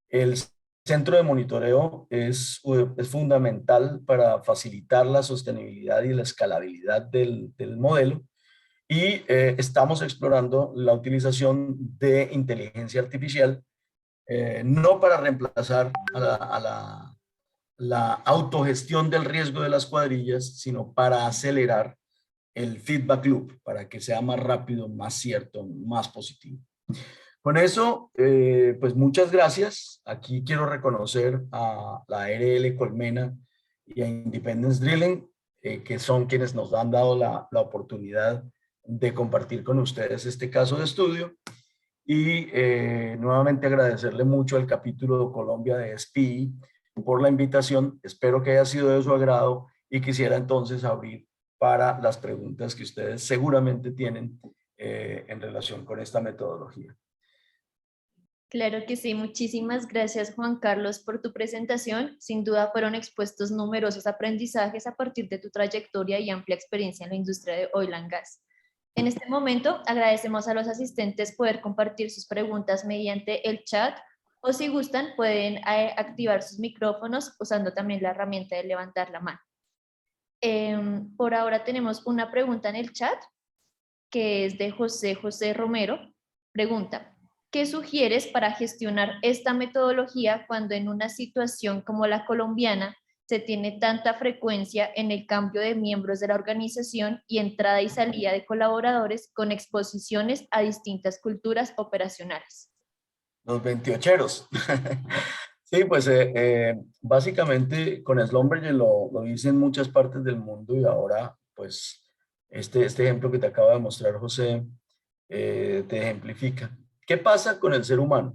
El centro de monitoreo es fundamental para facilitar la sostenibilidad y la escalabilidad del modelo y estamos explorando la utilización de inteligencia artificial, no para reemplazar la autogestión del riesgo de las cuadrillas, sino para acelerar el feedback loop, para que sea más rápido, más cierto, más positivo. Con eso, pues muchas gracias. Aquí quiero reconocer a la ARL Colmena y a Independence Drilling, que son quienes nos han dado la oportunidad de compartir con ustedes este caso de estudio. Y nuevamente agradecerle mucho al capítulo Colombia de SPI por la invitación. Espero que haya sido de su agrado y quisiera entonces abrir para las preguntas que ustedes seguramente tienen en relación con esta metodología. Claro que sí, muchísimas gracias Juan Carlos por tu presentación. Sin duda fueron expuestos numerosos aprendizajes a partir de tu trayectoria y amplia experiencia en la industria de oil and gas. En este momento agradecemos a los asistentes poder compartir sus preguntas mediante el chat o si gustan pueden activar sus micrófonos usando también la herramienta de levantar la mano. Por ahora tenemos una pregunta en el chat que es de José Romero. Pregunta: ¿qué sugieres para gestionar esta metodología cuando en una situación como la colombiana se tiene tanta frecuencia en el cambio de miembros de la organización y entrada y salida de colaboradores con exposiciones a distintas culturas operacionales? Los 28eros. Sí, pues básicamente con Schlumberger lo hice en muchas partes del mundo y ahora pues este ejemplo que te acaba de mostrar José te ejemplifica. ¿Qué pasa con el ser humano?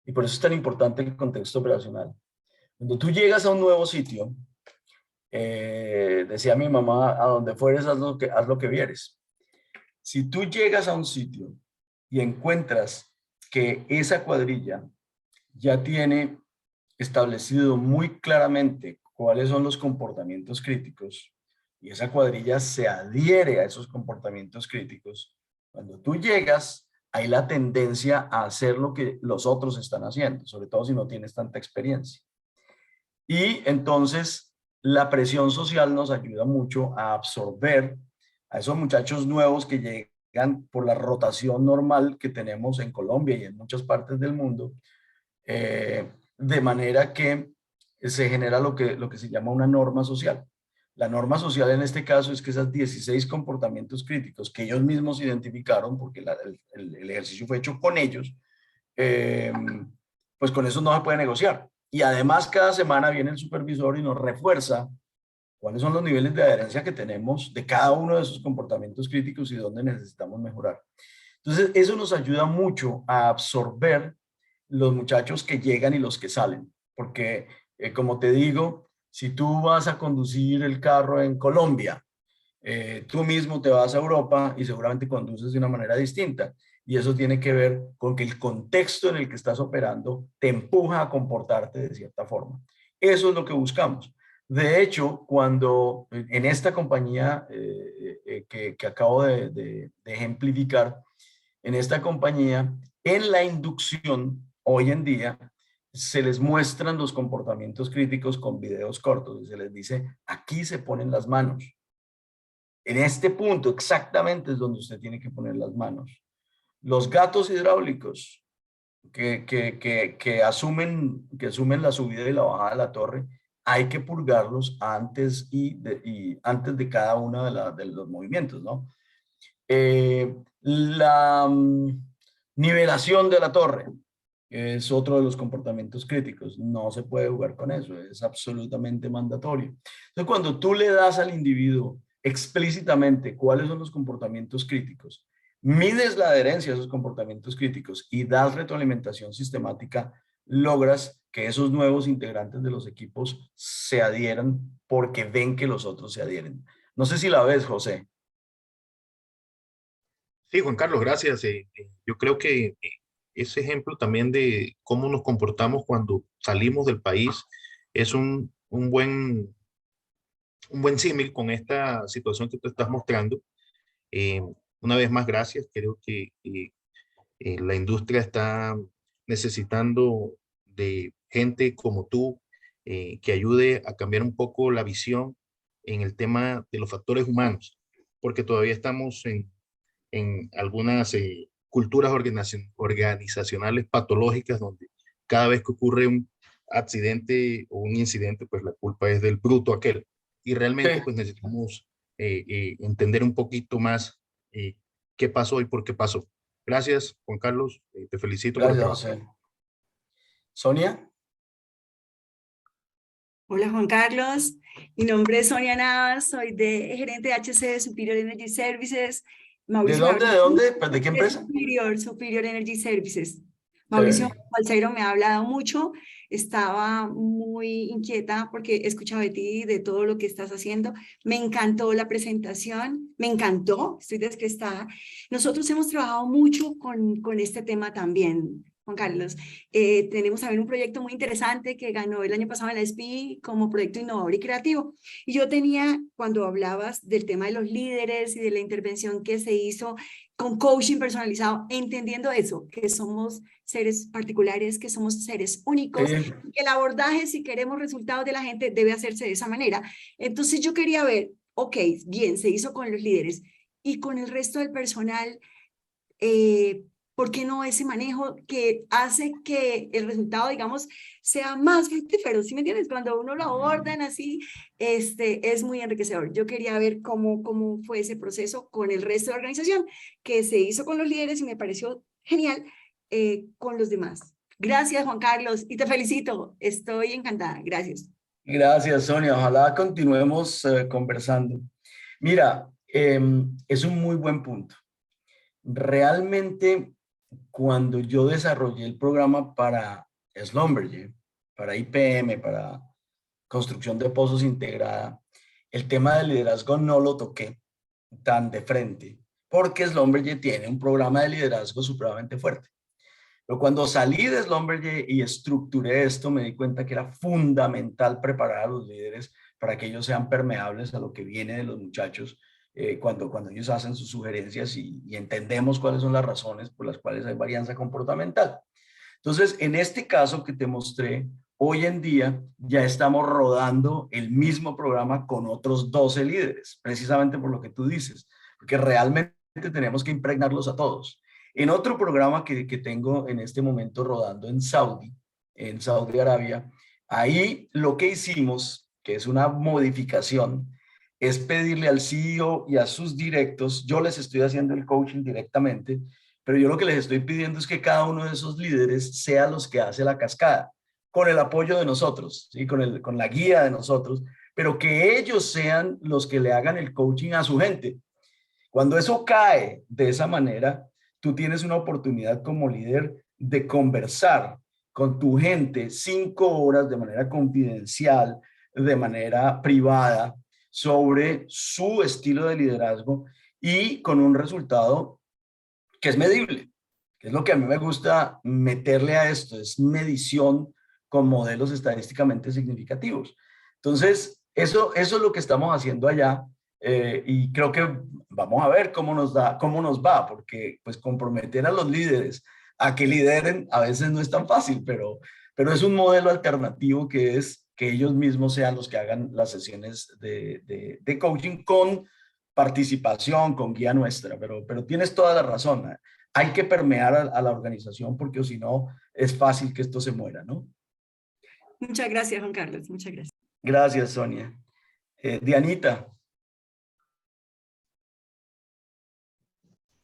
Y por eso es tan importante el contexto operacional. Cuando tú llegas a un nuevo sitio, decía mi mamá, a donde fueres haz lo que vieres. Si tú llegas a un sitio y encuentras que esa cuadrilla ya tiene establecido muy claramente cuáles son los comportamientos críticos y esa cuadrilla se adhiere a esos comportamientos críticos, cuando tú llegas, hay la tendencia a hacer lo que los otros están haciendo, sobre todo si no tienes tanta experiencia. Y entonces la presión social nos ayuda mucho a absorber a esos muchachos nuevos que llegan por la rotación normal que tenemos en Colombia y en muchas partes del mundo, de manera que se genera lo que se llama una norma social. La norma social en este caso es que esos 16 comportamientos críticos que ellos mismos identificaron, porque el ejercicio fue hecho con ellos, eh, pues con eso no se puede negociar. Y además cada semana viene el supervisor y nos refuerza cuáles son los niveles de adherencia que tenemos de cada uno de esos comportamientos críticos y dónde necesitamos mejorar. Entonces, eso nos ayuda mucho a absorber los muchachos que llegan y los que salen, porque como te digo, si tú vas a conducir el carro en Colombia, tú mismo te vas a Europa y seguramente conduces de una manera distinta. Y eso tiene que ver con que el contexto en el que estás operando te empuja a comportarte de cierta forma. Eso es lo que buscamos. De hecho, cuando en esta compañía que acabo de ejemplificar, en esta compañía, en la inducción, hoy en día, se les muestran los comportamientos críticos con videos cortos y se les dice, aquí se ponen las manos. En este punto exactamente es donde usted tiene que poner las manos. Los gatos hidráulicos que asumen la subida y la bajada de la torre, hay que purgarlos antes antes de cada uno de los movimientos, ¿no? La nivelación de la torre es otro de los comportamientos críticos. No se puede jugar con eso, es absolutamente mandatorio. Entonces, cuando tú le das al individuo explícitamente cuáles son los comportamientos críticos, mides la adherencia a esos comportamientos críticos y das retroalimentación sistemática, logras que esos nuevos integrantes de los equipos se adhieran porque ven que los otros se adhieren. No sé si la ves, José. Sí, Juan Carlos, gracias. Yo creo que ese ejemplo también de cómo nos comportamos cuando salimos del país es un buen símil con esta situación que tú estás mostrando. Eh, una vez más, gracias. Creo que la industria está necesitando de gente como tú que ayude a cambiar un poco la visión en el tema de los factores humanos, porque todavía estamos en algunas culturas organizacionales patológicas donde cada vez que ocurre un accidente o un incidente, pues la culpa es del bruto aquel. Y realmente pues necesitamos entender un poquito más qué pasó y por qué pasó. Gracias, Juan Carlos. Te felicito por el Gracias, trabajo. José. Sonia. Hola Juan Carlos, mi nombre es Sonia Navas, soy gerente de HC Superior Energy Services. ¿De Mauricio dónde? ¿De dónde? ¿Pues ¿de qué empresa? Superior Energy Services. Mauricio Chévere. Balseiro me ha hablado mucho, estaba muy inquieta porque he escuchado de ti, de todo lo que estás haciendo. Me encantó la presentación, me encantó, estoy descrestada. Nosotros hemos trabajado mucho con este tema también, Juan Carlos. Tenemos también un proyecto muy interesante que ganó el año pasado en la SPI como proyecto innovador y creativo. Y yo tenía, cuando hablabas del tema de los líderes y de la intervención que se hizo con coaching personalizado, entendiendo eso, que somos seres particulares, que somos seres únicos, Sí. que el abordaje, si queremos resultados de la gente, debe hacerse de esa manera. Entonces yo quería ver, ok, bien, se hizo con los líderes y con el resto del personal, ¿por qué no ese manejo que hace que el resultado, digamos, sea más fructífero? ¿Sí me entiendes? Cuando uno lo abordan así, es muy enriquecedor. Yo quería ver cómo fue ese proceso con el resto de la organización, que se hizo con los líderes y me pareció genial con los demás. Gracias, Juan Carlos, y te felicito. Estoy encantada. Gracias. Gracias, Sonia. Ojalá continuemos conversando. Mira, es un muy buen punto. Realmente, cuando yo desarrollé el programa para Schlumberger, para IPM, para construcción de pozos integrada, el tema del liderazgo no lo toqué tan de frente, porque Schlumberger tiene un programa de liderazgo supremamente fuerte. Pero cuando salí de Schlumberger y estructuré esto, me di cuenta que era fundamental preparar a los líderes para que ellos sean permeables a lo que viene de los muchachos cuando ellos hacen sus sugerencias y entendemos cuáles son las razones por las cuales hay varianza comportamental. Entonces, en este caso que te mostré, hoy en día ya estamos rodando el mismo programa con otros 12 líderes, precisamente por lo que tú dices, porque realmente tenemos que impregnarlos a todos. En otro programa que tengo en este momento rodando en Saudi Arabia, ahí lo que hicimos, que es una modificación, es pedirle al CEO y a sus directos, yo les estoy haciendo el coaching directamente, pero yo lo que les estoy pidiendo es que cada uno de esos líderes sea los que hace la cascada, con el apoyo de nosotros, ¿sí? con la guía de nosotros, pero que ellos sean los que le hagan el coaching a su gente. Cuando eso cae de esa manera, tú tienes una oportunidad como líder de conversar con tu gente 5 horas de manera confidencial, de manera privada, sobre su estilo de liderazgo y con un resultado que es medible, que es lo que a mí me gusta meterle a esto, es medición con modelos estadísticamente significativos. Entonces, eso es lo que estamos haciendo allá y creo que vamos a ver cómo nos va, porque pues comprometer a los líderes a que lideren a veces no es tan fácil, pero es un modelo alternativo que es que ellos mismos sean los que hagan las sesiones de coaching con participación, con guía nuestra, pero tienes toda la razón. Hay que permear a la organización porque o si no es fácil que esto se muera, ¿no? Muchas gracias, Juan Carlos. Muchas gracias. Gracias, Sonia. Dianita.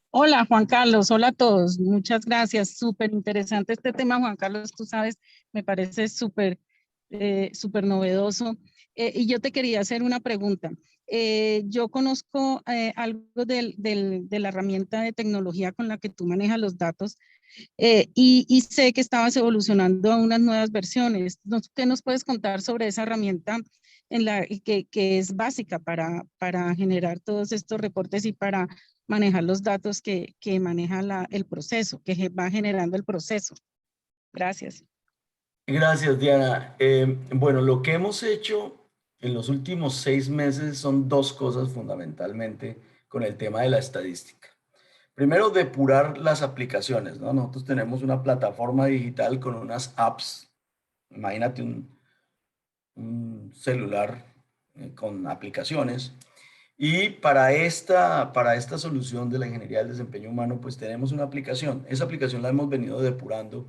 Hola, Juan Carlos. Hola a todos. Muchas gracias. Súper interesante este tema, Juan Carlos. Tú sabes, me parece súper novedoso. Y yo te quería hacer una pregunta. Yo conozco algo de la herramienta de tecnología con la que tú manejas los datos y sé que estabas evolucionando a unas nuevas versiones. ¿Qué nos puedes contar sobre esa herramienta que es básica para generar todos estos reportes y para manejar los datos que maneja el proceso, que va generando el proceso? Gracias. Gracias, Diana. Bueno, lo que hemos hecho en los últimos 6 meses son 2 cosas fundamentalmente con el tema de la estadística. Primero, depurar las aplicaciones, ¿no? Nosotros tenemos una plataforma digital con unas apps. Imagínate un celular con aplicaciones. Y para esta solución de la ingeniería del desempeño humano, pues tenemos una aplicación. Esa aplicación la hemos venido depurando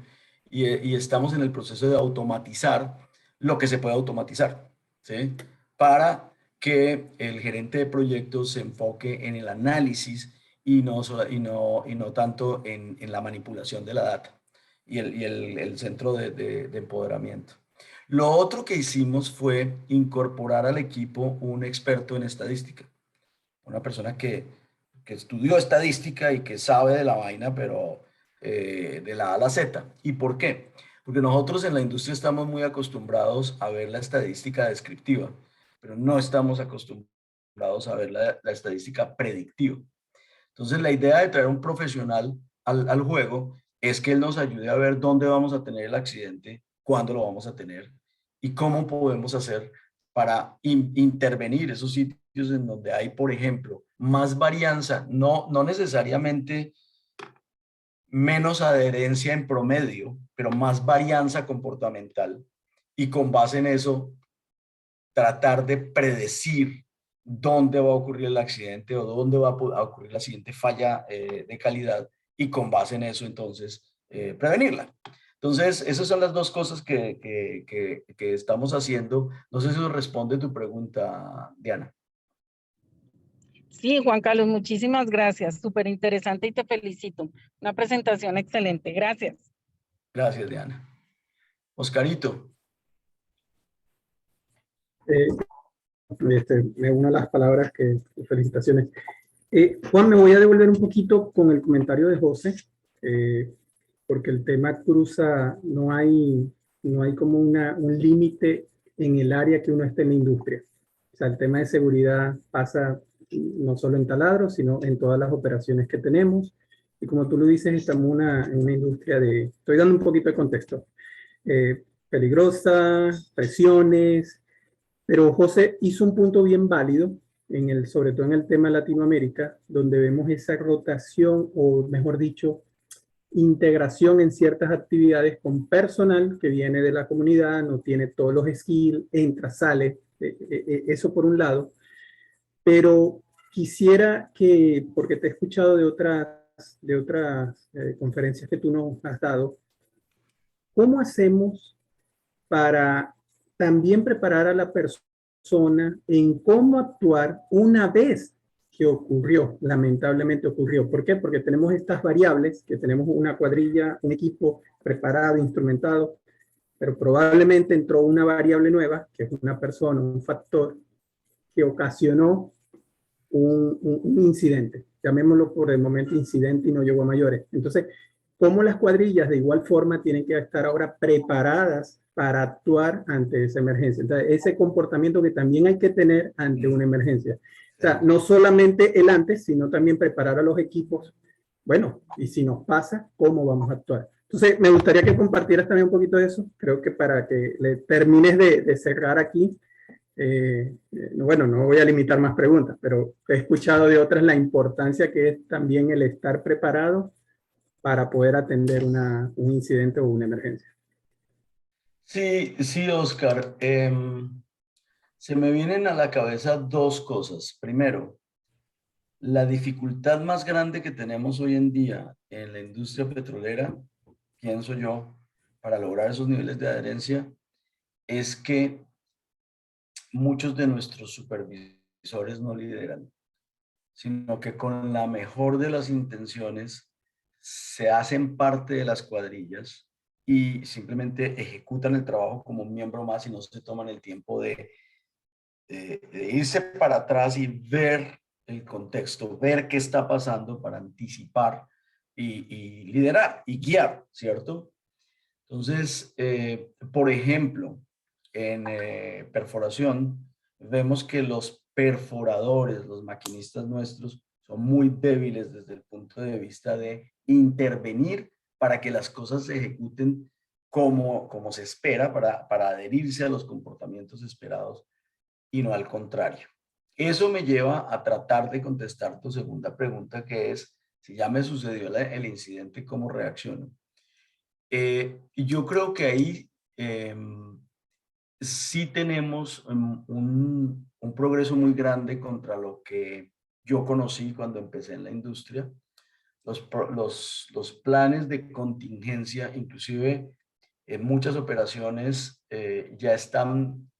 y estamos en el proceso de automatizar lo que se puede automatizar, ¿sí? Para que el gerente de proyectos se enfoque en el análisis y no tanto en la manipulación de la data y el centro de empoderamiento. Lo otro que hicimos fue incorporar al equipo un experto en estadística, una persona que estudió estadística y que sabe de la vaina, pero de la A a la Z. ¿Y por qué? Porque nosotros en la industria estamos muy acostumbrados a ver la estadística descriptiva, pero no estamos acostumbrados a ver la estadística predictiva. Entonces, la idea de traer un profesional al juego es que él nos ayude a ver dónde vamos a tener el accidente, cuándo lo vamos a tener y cómo podemos hacer para intervenir esos sitios en donde hay, por ejemplo, más varianza, no necesariamente menos adherencia en promedio, pero más varianza comportamental. Y con base en eso, tratar de predecir dónde va a ocurrir el accidente o dónde va a ocurrir la siguiente falla de calidad y con base en eso, entonces, prevenirla. Entonces, esas son las 2 cosas que estamos haciendo. No sé si eso responde a tu pregunta, Diana. Sí, Juan Carlos, muchísimas gracias. Súper interesante y te felicito. Una presentación excelente. Gracias. Gracias, Diana. Oscarito. Me uno a las palabras felicitaciones. Juan, me voy a devolver un poquito con el comentario de José, porque el tema cruza, no hay como un límite en el área que uno esté en la industria. O sea, el tema de seguridad pasa no solo en taladros, sino en todas las operaciones que tenemos. Y como tú lo dices, estamos en una industria estoy dando un poquito de contexto, peligrosa, presiones, pero José hizo un punto bien válido, sobre todo en el tema de Latinoamérica, donde vemos esa rotación, o mejor dicho, integración en ciertas actividades con personal que viene de la comunidad, no tiene todos los skills, entra, sale, eso por un lado. Pero quisiera que, porque te he escuchado de otras conferencias que tú nos has dado, ¿cómo hacemos para también preparar a la persona en cómo actuar una vez que ocurrió, lamentablemente ocurrió? ¿Por qué? Porque tenemos estas variables, que tenemos una cuadrilla, un equipo preparado, instrumentado, pero probablemente entró una variable nueva, que es una persona, un factor, que ocasionó un incidente. Llamémoslo por el momento incidente y no llegó a mayores. Entonces, ¿cómo las cuadrillas de igual forma tienen que estar ahora preparadas para actuar ante esa emergencia? Entonces, ese comportamiento que también hay que tener ante una emergencia. O sea, no solamente el antes, sino también preparar a los equipos. Bueno, y si nos pasa, ¿cómo vamos a actuar? Entonces, me gustaría que compartieras también un poquito de eso. Creo que para que le termines de cerrar aquí, bueno, no voy a limitar más preguntas, pero he escuchado de otras la importancia que es también el estar preparado para poder atender un incidente o una emergencia. Sí, sí, Oscar. Se me vienen a la cabeza dos cosas. Primero, la dificultad más grande que tenemos hoy en día en la industria petrolera, pienso yo, para lograr esos niveles de adherencia, es que muchos de nuestros supervisores no lideran, sino que con la mejor de las intenciones se hacen parte de las cuadrillas y simplemente ejecutan el trabajo como un miembro más y no se toman el tiempo de irse para atrás y ver el contexto, ver qué está pasando para anticipar y liderar y guiar, ¿cierto? Entonces, por ejemplo, en perforación, vemos que los perforadores, los maquinistas nuestros, son muy débiles desde el punto de vista de intervenir para que las cosas se ejecuten como se espera, para adherirse a los comportamientos esperados y no al contrario. Eso me lleva a tratar de contestar tu segunda pregunta, que es, si ya me sucedió el incidente, ¿cómo reacciono? Y yo creo que ahí sí tenemos un progreso muy grande contra lo que yo conocí cuando empecé en la industria. Los planes de contingencia, inclusive en muchas operaciones, ya están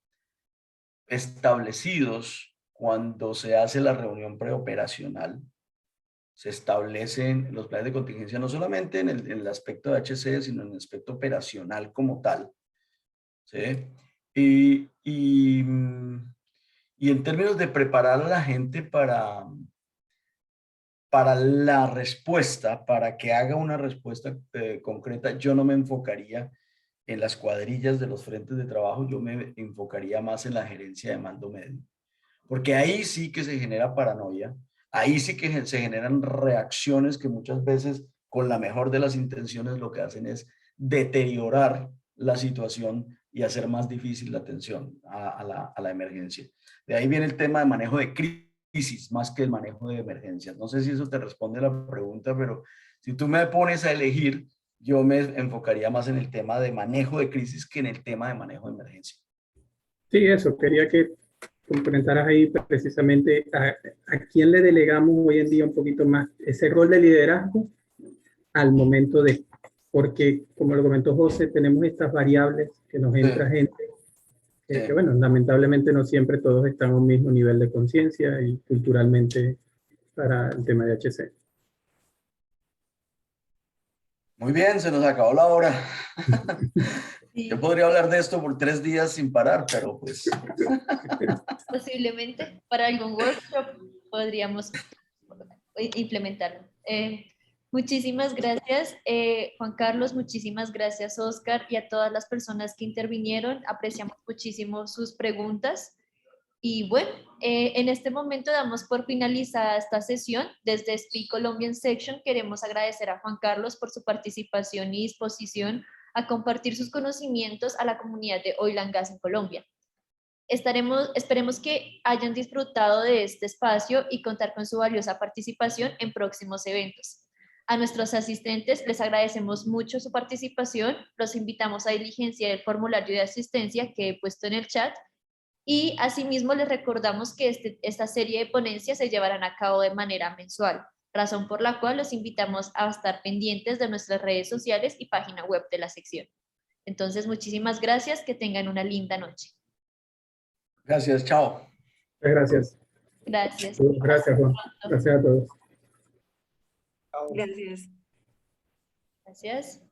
establecidos cuando se hace la reunión preoperacional. Se establecen los planes de contingencia no solamente en el aspecto de HC, sino en el aspecto operacional como tal, ¿sí? Y en términos de preparar a la gente para la respuesta, para que haga una respuesta concreta, yo no me enfocaría en las cuadrillas de los frentes de trabajo, yo me enfocaría más en la gerencia de mando medio. Porque ahí sí que se genera paranoia, ahí sí que se generan reacciones que muchas veces con la mejor de las intenciones lo que hacen es deteriorar la situación y hacer más difícil la atención a la emergencia. De ahí viene el tema de manejo de crisis más que el manejo de emergencias. No sé si eso te responde a la pregunta, pero si tú me pones a elegir, yo me enfocaría más en el tema de manejo de crisis que en el tema de manejo de emergencia. Sí, eso, quería que complementaras ahí precisamente a quién le delegamos hoy en día un poquito más ese rol de liderazgo al momento de, porque como lo comentó José, tenemos estas variables que nos entra gente, que bueno, lamentablemente no siempre todos están a un mismo nivel de conciencia y culturalmente para el tema de HC. Muy bien, se nos acabó la hora. Sí, Yo podría hablar de esto por 3 días sin parar, pero pues... posiblemente para algún workshop podríamos implementarlo. Muchísimas gracias, Juan Carlos, muchísimas gracias, Oscar, y a todas las personas que intervinieron. Apreciamos muchísimo sus preguntas. Y bueno, en este momento damos por finalizada esta sesión. Desde SPI Colombian Section queremos agradecer a Juan Carlos por su participación y disposición a compartir sus conocimientos a la comunidad de Oil and Gas en Colombia. Esperemos que hayan disfrutado de este espacio y contar con su valiosa participación en próximos eventos. A nuestros asistentes les agradecemos mucho su participación. Los invitamos a diligenciar el formulario de asistencia que he puesto en el chat. Y asimismo les recordamos que esta serie de ponencias se llevarán a cabo de manera mensual, razón por la cual los invitamos a estar pendientes de nuestras redes sociales y página web de la sección. Entonces, muchísimas gracias, que tengan una linda noche. Gracias, chao. Gracias. Gracias. Gracias, Juan. Gracias a todos. Gracias. Gracias.